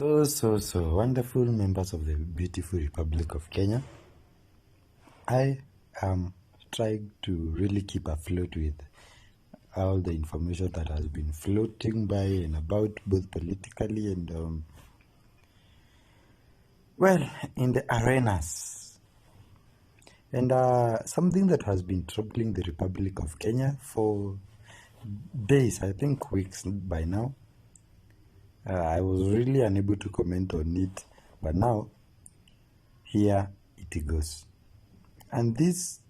So wonderful members of the beautiful Republic of Kenya. I am trying to really keep afloat with all the information that has been floating by and about, both politically and, in the arenas. And something that has been troubling the Republic of Kenya for days, I think weeks by now. I was really unable to comment on it, but now here it goes. And this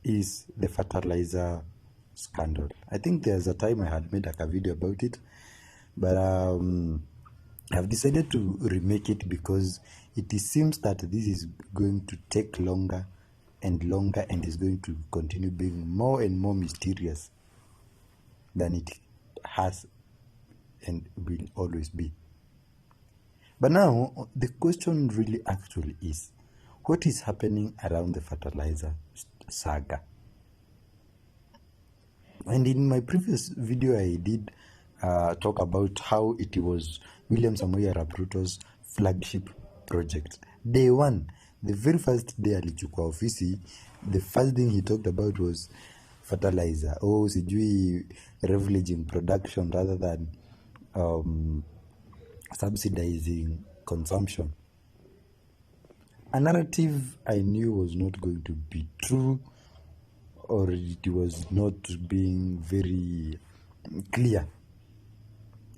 is the fertilizer scandal. I think there's a time I had made a video about it, but I've decided to remake it because it seems that this is going to take longer and longer and is going to continue being more and more mysterious than it has and will always be. But now the question really actually is, what is happening around the fertilizer saga? And in my previous video I did talk about how it was William Samoei Arap Ruto's flagship project. Day one, the very first day alichukua ofisi, the first thing he talked about was fertilizer. Sijui leveraging production rather than subsidizing consumption. A narrative I knew was not going to be true, or it was not being very clear.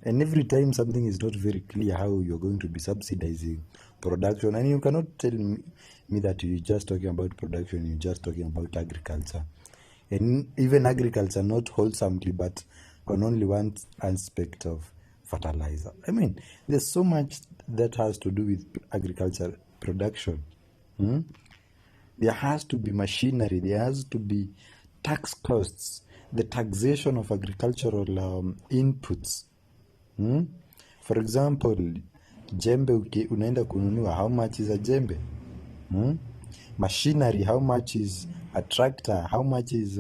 And every time something is not very clear how you're going to be subsidizing production, and you cannot tell me that you're just talking about production, you're just talking about agriculture. And even agriculture, not wholesomely, but on only one aspect of fertilizer. I mean, there's so much that has to do with agriculture production. There has to be machinery, there has to be tax costs, the taxation of agricultural inputs. For example, jembe unaenda kununua, how much is a jembe? Machinery, how much is a tractor? How much is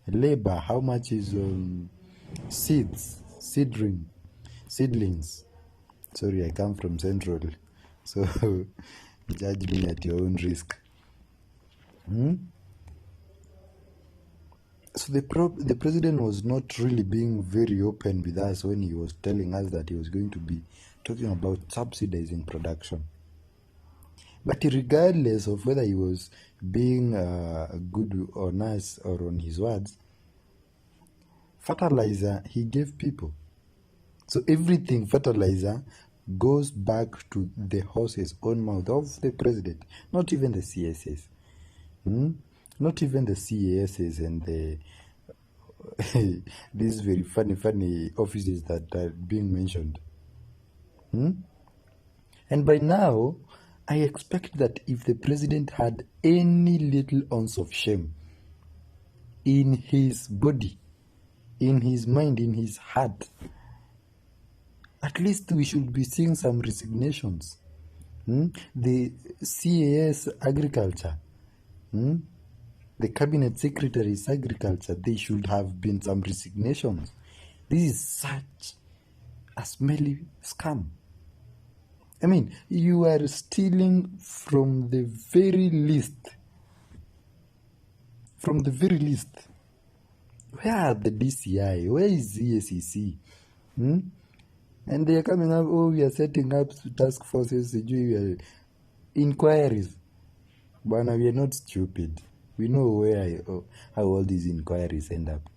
labor? How much is seedlings? Sorry, I come from Central, so judge me at your own risk. So the president was not really being very open with us when he was telling us that he was going to be talking about subsidizing production. But regardless of whether he was being good on us or on his words, fertilizer he gave people. So everything fertilizer goes back to the horse's own mouth of the president, not even the CSS. Not even the CASs and the these very funny offices that are being mentioned. And by now, I expect that if the president had any little ounce of shame in his body, in his mind, in his heart, at least we should be seeing some resignations. The CAS agriculture, the cabinet secretaries agriculture, they should have been some resignations. This is such a smelly scam. I mean, you are stealing from the very least. From the very least. Where are the DCI? Where is the SEC? And they are coming up, we are setting up task forces, inquiries. But we are not stupid. We know how all these inquiries end up.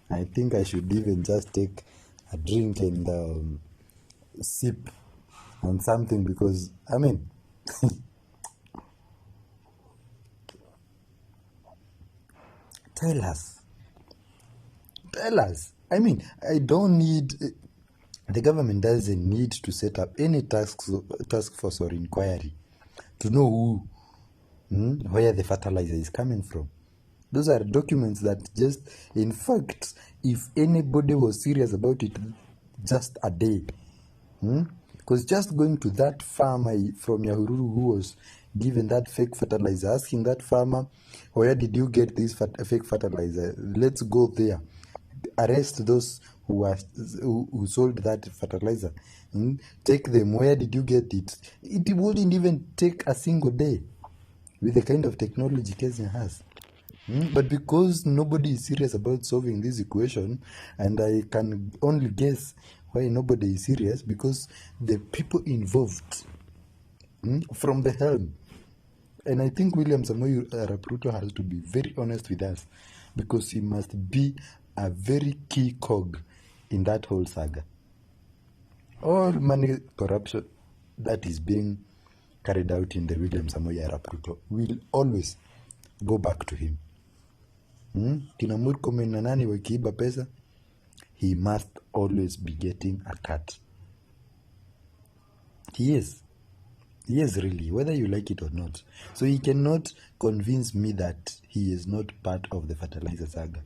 I think I should even just take a drink and sip on something, because, I mean, tell us. I mean, I don't need... The government doesn't need to set up any task force or inquiry to know where the fertilizer is coming from. Those are documents that just, in fact, if anybody was serious about it, just a day. Because just going to that farmer from Yahururu who was given that fake fertilizer, asking that farmer, where did you get this fake fertilizer? Let's go there. Arrest those who sold that fertilizer. Take them, where did you get it? It wouldn't even take a single day with the kind of technology Kenya has. But because nobody is serious about solving this equation, and I can only guess why nobody is serious, because the people involved from the helm. And I think William Samoei Arap Ruto has to be very honest with us, because he must be a very key cog in that whole saga. All money corruption that is being carried out in the William Samoei Arap Ruto will always go back to him. Kina Murkomen na nani wakiiba pesa, he must always be getting a cut. He is really, whether you like it or not. So he cannot convince me that he is not part of the fertilizer saga.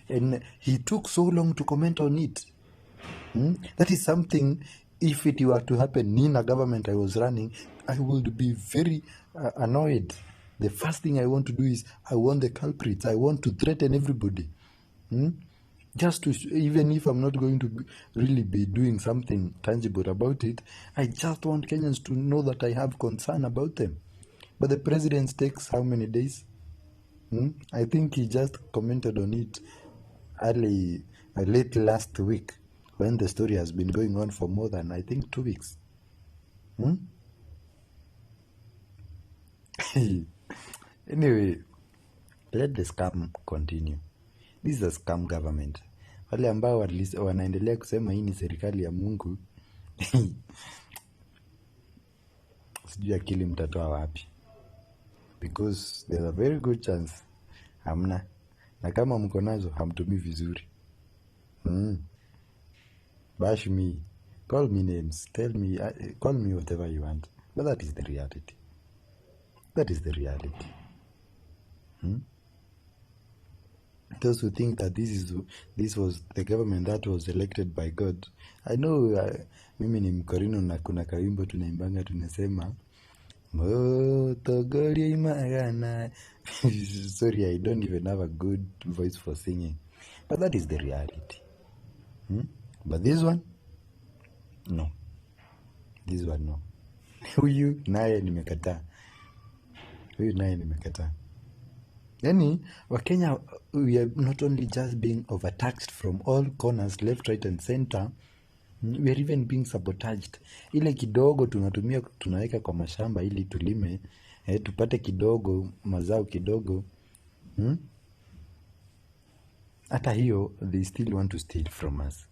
And he took so long to comment on it. That is something, if it were to happen in a government I was running, I would be very annoyed. The first thing I want to do is, I want the culprits. I want to threaten everybody. Just to, even if I'm not going to really be doing something tangible about it, I just want Kenyans to know that I have concern about them. But the president takes how many days? I think he just commented on it late last week, when the story has been going on for more than, I think, 2 weeks. Anyway, let the scam continue. This is a scam government. Wale ambao wanaendelea kusema hii ni serikali ya Mungu, sijui akili mtatoa wapi, because there's a very good chance hamna, na kama mko nazo hamtumii vizuri. Bash me, call me names, tell me, call me whatever you want, but that is the reality. That is the reality. Those who think that this was the government that was elected by God. I know mimi ni mkorino na kuna kawimbo tunaimbanga tunasema Motogoria imagana. Sorry, I don't even have a good voice for singing, but that is the reality. But this one, no. This one, no. Huyu naye nimekataa. Yani, Wakenya, we are not only just being overtaxed from all corners, left, right and center, we are even being sabotaged. Ile kidogo tunatumia, tunaweka kwa mashamba ili tulime, tupate kidogo, mazao kidogo. Hata hiyo, they still want to steal from us.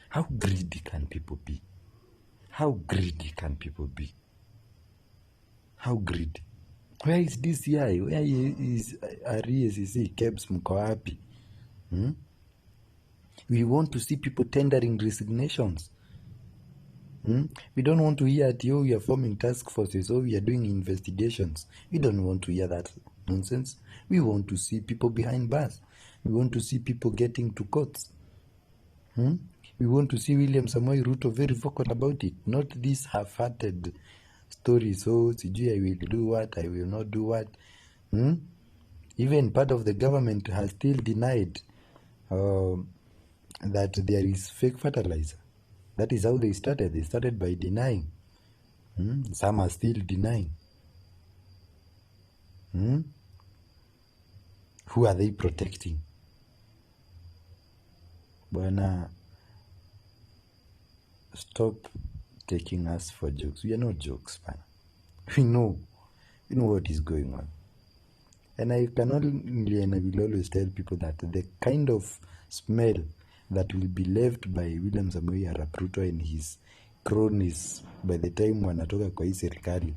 How greedy can people be? How greedy can people be? How greedy? Where is DCI? Where is RESC? KEBS mko wapi? We want to see people tendering resignations. We don't want to hear that, we are forming task forces, or we are doing investigations. We don't want to hear that nonsense. We want to see people behind bars. We want to see people getting to courts. We want to see William Samoei Ruto very vocal about it, not this half-hearted story. So, sijui I will do what, I will not do what. Even part of the government has still denied that there is fake fertilizer. That is how they started. They started by denying. Some are still denying. Who are they protecting? Bwana, stop taking us for jokes. We are not jokes, man. We know what is going on. And I can only, and I will always tell people that the kind of smell that will be left by William Samoei Arap Ruto and his cronies by the time wanatoka kwa hii serikali,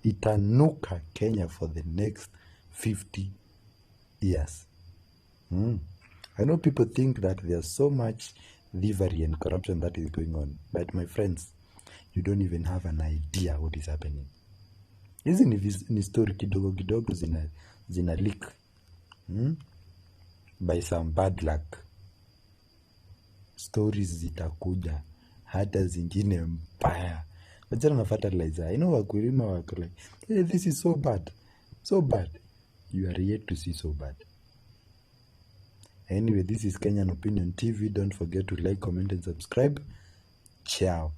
itanuka Kenya for the next 50 years. I know people think that there's so much thievery and corruption that is going on, but my friends, you don't even have an idea what is happening. Hizi ni story kidogo kidogo zina leak by some bad luck. Stories zitakuja hata zingine mbaya. Wachana na fertilizer. I know wakulima wako like, hey, this is so bad. So bad. You are yet to see so bad. Anyway, this is Kenyan Opinion TV. Don't forget to like, comment, and subscribe. Ciao.